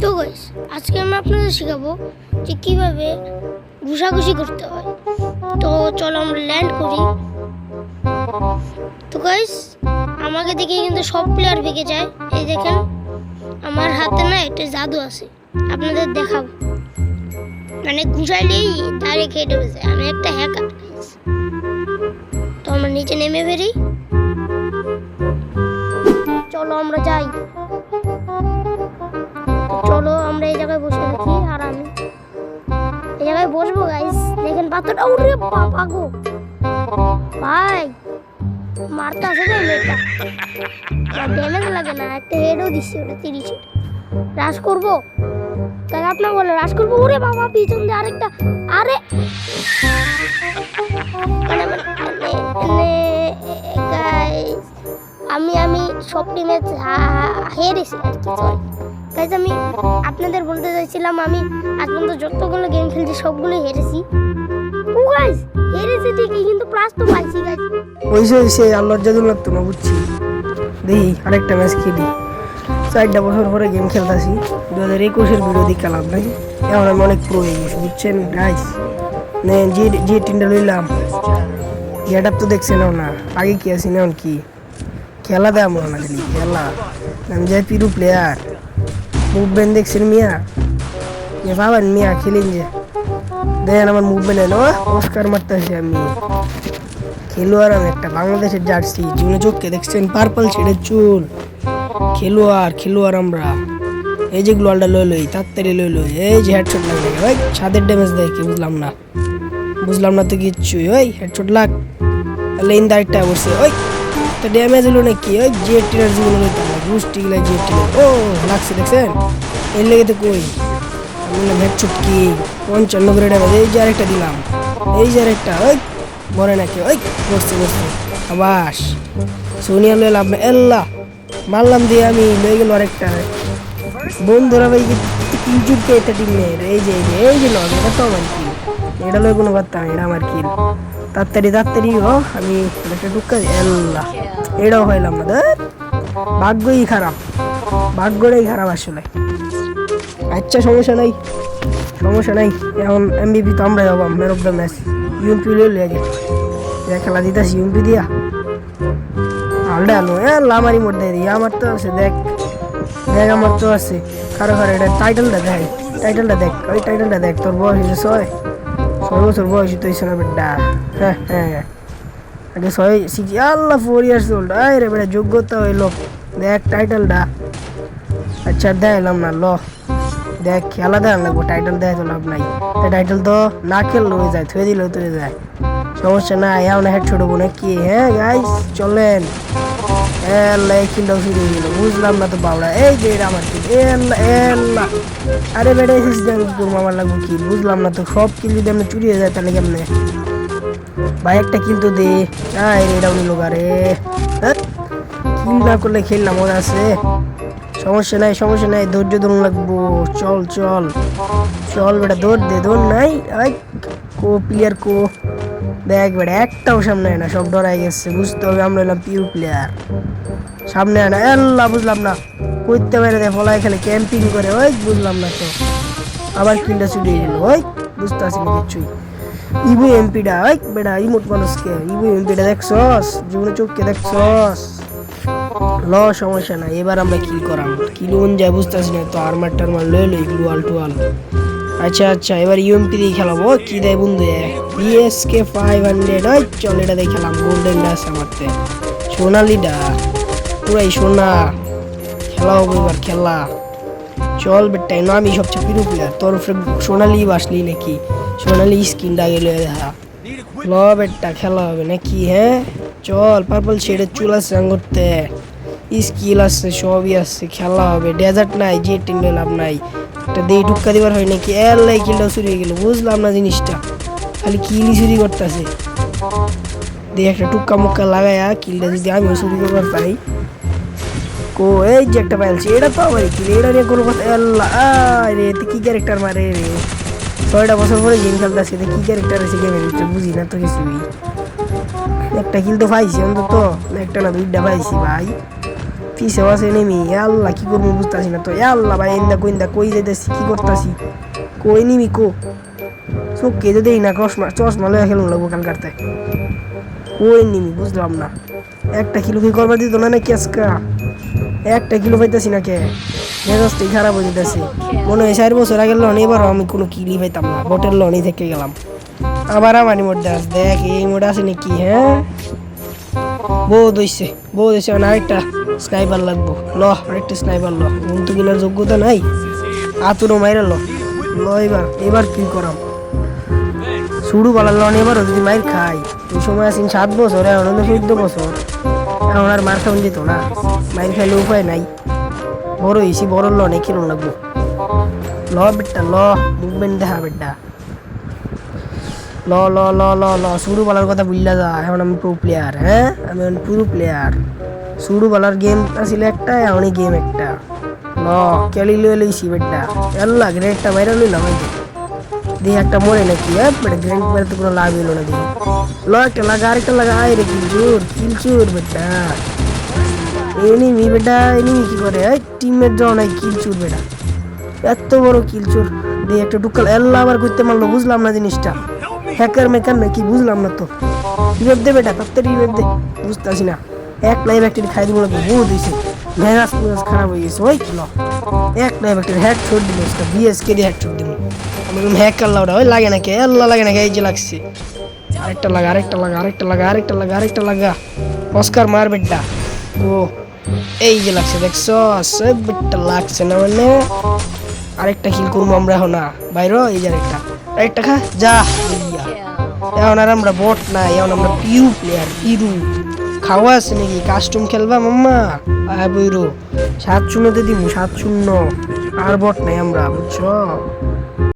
তো গাইস আজকে আমি আপনাদের শেখাবো যে কিভাবে ঘুষাঘুষি করতে হয়। তো চলো আমরা ল্যান্ড করি। তো গাইস আমাকে দেখে কিন্তু সব প্লেয়ার ভেঙে যায়। এই দেখেন আমার হাতে না একটা জাদু আছে, আপনাদের দেখাবো। মানে ঘুষাইলেই ডাইরেক্ট হেড হয়ে যায়। আমি একটা হ্যাকার। তো আমরা নিচে নেমে বেরি, চলো আমরা যাই। চলো আমরা এই জায়গায় বসে থাকি আর আমি এই জায়গায় বসবো। গাইস দেখেন পাথরটা, উড়ে বাবা গো ভাই, মারতে আসে না মেয়েটা, ড্যামেজ লাগে না, একটা হেডও দিচ্ছে ওটা 30 রাশ করবো। তাহলে আপনার বলে রাশ করবো। ওরে বাবা পিছন দিয়ে আরেকটা, আরে মানে গাইস আমি সব টিমে হেরেছি আর কি। সরি গাইস, আমি আপনাদের বলতে চাইছিলাম আমি আজ পর্যন্ত যতগুলো গেম খেলছি সবগুলো হেরেছি। ও গাইস হেরেছি ঠিকই, কিন্তু প্লাস তো পাইছি গাইস। ওইসে আল্লাহর জাদু লাগতো না, বুঝছি। দেখি আরেকটা ম্যাচ খেলি। 4টা বছর পরে গেম খেলতেছি। 2021-এর ভিডিও দেখালাম নাই, এখন আমি অনেক প্রো হয়ে গেছি, বুঝছেন গাইস। যে টিনটা লইলাম, গেট আপ তো দেখছেন না, আগে কি আছি না কি খেলা দেয় মনে না খালি খেলা। আমি যাই পিরু প্লেয়ার, মুভমেন্ট দেখছেন মিয়া, ভাবেন মিয়া খেলেন যে দেখেন আমার মুভমেন্ট এলো, অস্কার মারতেছি আমি। খেলোয়াড় আমি একটা, বাংলাদেশের জার্সি, জীবনে চোখকে দেখছেন পার্পল ছেড়ের চুল। খেলোয়াড় আমরা। এই যে গ্লোয়ালটা লই তাড়াতাড়ি লই, এই যে হেডশট লাগে ভাই, ছাদের ড্যামেজ দেয় কি বুঝলাম না তো কিচ্ছুই। ওই হেডশট লাগ লেন দাইটটা বসে, ওই তো ড্যামেজ হলো নাকি? ওই জেড টিনার জীবন লইতে না, গুষ্টি গেলে জেড টিনার। ও লাগছে দেখছেন, এর লেগে তো কই আমি হেডশট কি 55 করে ড্যামেজ। এই যে আরেকটা দিলাম, এই যে আরেকটা, ওই মরে নাকি? ওই বসছে আবাস সোনিয়া লইলাম না, এল্লা মারলাম দিয়ে আমি লয়ে গেল আরেকটা। বন্ধুরা ভাই কিঞ্চুর কে এটা টিমের, এই যে লগ, এটা তো আমার কিল, এটা লয়ে কোনো কথা না, এটা আমার কিল। তাড়াতাড়ি আমি একটা টুক্কা এল্লা, এটাও হইলাম না। ভাগ্যটাই খারাপ আসলে। আচ্ছা সমস্যা নাই, এখন এমবিপি তো আমরাই হবাম, ম্যান অফ দ্য ম্যাচ। ইউএমপি লইলে খেলা দিতেছি ইউএমপি দিয়া আলডা আলো লামারি মোট দেয় দিয়ে। আমার তো আছে, দেখ আমার তো আছে। কারো এটা টাইটেলটা দেখ, ওই টাইটেলটা দেখ। তোর বয়স হয়েছে 6 বছর বয়স তো হয়েছে না বেটা? হ্যাঁ আগে 6 আল্লাহ 4 ইয়ার্স ওল্ড। আরে বেটা যোগ্যতা হইল, দেখ টাইটেলটা। আচ্ছা দেখাইলাম না, দেখ খেলা দেখান লাগবো, টাইটেল দেয় তো লাভ নাই। টাইটেল তো না খেললে হয়ে যায়, থুয়ে দিলে তো হয়ে যায়, সমস্যা নাই। এখন হেডশট হবো নাকি? হ্যাঁ গাইস চলেন। কিলটাও শুরু হয়ে গেল, বুঝলাম না তো বাবড়া। এই যে আমার কিল, আরে বেটা এসেছি আমার লাগবো কিল, বুঝলাম না তো। সব কিল যদি আমরা চুরি হয়ে যায় তাহলে কেমনে ভাই? একটা কিল তো দে। এটাও নিল গারে, কিল না করলে খেললাম মজা আছে। সমস্যা নাই, ধৈর্য ধরুন লাগবো। চল বেটা, দৌড় নাই। কো প্লেয়ার কো, দেখ বেটা একটাও সামনে না, সব ডরাই গেছে। বুঝতে হবে আমরা এলাম পিউ প্লেয়ার, সামনে আনা। আল্লাহ বুঝলাম না, করতে পারে দেয় ফলাই খেলে ক্যাম্পিং করে। ওই বুঝলাম না তো, আবার কিলটা চুরি গেল। ওই বুঝতে আসি না কিছুই। ইবু এমপিটা, ওই বেটা ইমোট মানুষকে ইবু এমপিটা দেখছস, জীবনে চোখকে দেখছস। সমস্যা নাই, এবার আমরা কিল করাম। কিল ওন যায় বুঝতেছি না তো, আর্মার টার্মার লই গ্লুয়াল টুয়াল। আচ্ছা এবার ইউএমপি দিয়ে খেলাবো। কি দেয় বন্ধু? বিএসকে 500। ওই চল এটা দিয়ে খেলাম। গোল্ডেন ডাস আমারতে, সোনালিডা পুরাই সোনা। খেলা হবো এবার, খেলা চল বেটাই না। আমি সবচেয়ে প্রিয় প্লেয়ার, তোর সোনালি বাসলি নাকি? সোনালি স্কিনটা গেলে দেখা বেটা, খেলা হবে নাকি? হ্যাঁ চল, পার্পল শেডের চুল আছে আঙ্গুরতে, স্কিল আছে, সবই আছে, খেলা হবে। ডেজার্ট নাই, যে টিম লাভ নাই, একটা দিয়ে ঢুক্কা দিবার হয় নাকি? এলাই কিলটাও চুরি হয়ে গেল, বুঝলাম না জিনিসটা, খালি কিলই চুরি করতেছে। দিয়ে একটা টুক্কা মুক্কা লাগায়া কিলটা যদি আমিও চুরি করবার পাই। এই যে একটা পাইলছি, এটা তো আমার কিল, এটা নিয়ে কোনো কথা। রে কি ক্যারেক্টার মারে রে? 6টা বছর পরে গেম খেলতেছি, কি ক্যারেক্টার আছে গেমের ভিতরে বুঝি না তো কিছুই। একটা কিল তো পাইছি অন্তত, একটা না 2টা পাইছি ভাই। পিছে আছে নেমি আল্লাহ কি করবো বুঝতেছি না তো আল্লাহ ভাই ইন্দা কইন্দা কই যাইতেছি কি করতেছি কই নিমি কো চোখকে তো দেই না চশমা চশমা লয়ে খেলুন লাগবো কাল কাটতে কই নিমি বুঝলাম না 1 কিলো কি করবার দিত না নাকি আজকা 1 কিলো পাইতেছি না কে মেজাজটাই খারাপ হয়ে যেতেছে মনে হয় 4 বছর আগের লন এবারও আমি কোনো কিলি পাইতাম না বটের লনই থেকে গেলাম আবার আমারই মধ্যে আস দেখ এই মোড়ে আছে নাকি হ্যাঁ বহুত হইছে আরেকটা স্নাইপার লাগবো ল আরেকটা স্নাইপার ল কিন্তু কিনার যোগ্যতা নাই আতুরও মাইরা ল এবার কি করাম শুরু বলার লন এবারও যদি মাইর খাই এই সময় আছেন 7 বছর এখন 14 বছর এখন আর মার খাওয়ান যেত না মাইর খাইলে উপায় নাই বড় হয়েছি বড় লনে খেলুন লাগবো ল বেটা ল মুভমেন্ট দেখা বেটা ল ল ল ল ল শুরু বলার কথা বুঝলা যা এখন আমি প্রো প্লেয়ার হ্যাঁ আমি এখন পুরো প্লেয়ার শুরু বলার গেম আসলে একটা এখনই গেম একটা ল খেলি লইছি বেটা আল্লাহ গ্রেডটা বাইরে লইলাম দিয়ে একটা মরে নাকি হ্যাঁ বেটা গ্রেড মেরে তো কোনো লাভ হইলো না দিয়ে ল একটা লাগা আরেকটা লাগা আয় রে কিলচুর বেটা এনিমি বেটা এনিমি কি করে টিমমেট যাও নাই কিলচুর বেটা এত বড় কিলচুর দিয়ে একটা টুকাল আল্লাহ আবার করতে মারলো বুঝলাম না জিনিসটা হ্যাকার মেকার নাকি বুঝলাম না তো রিভাইভ দে বেটা তাড়াতাড়ি রিভাইভ দে বুঝতেছি না এক লাইভ একটা খাই দিব লাগবে বহুত হয়েছে মেজাজ খারাপ হয়ে গেছে ওই কিলো এক লাইভ একটা হ্যাক ছোট দিল বিএসকে দিয়ে হ্যাক ছোট দিব আমি হ্যাক করলাম ওটা ওই লাগে নাকি আল্লাহ লাগে নাকি এই যে লাগছে আরেকটা লাগা অস্কার মার বেটা ও এই যে লাগছে দেখছো সব বেটা লাগছে না মানে আরেকটা কিল করবো আমরা এখন না বাইর এই যে আরেকটা খা যা এখন আর আমরা বট না এখন আমরা পিউ প্লেয়ার পিরু খাওয়া আছে নাকি কাস্টম খেলবা মাম্মা আয় বইরো 7-0 দিব 7-0 আর বট নাই আমরা বুঝছো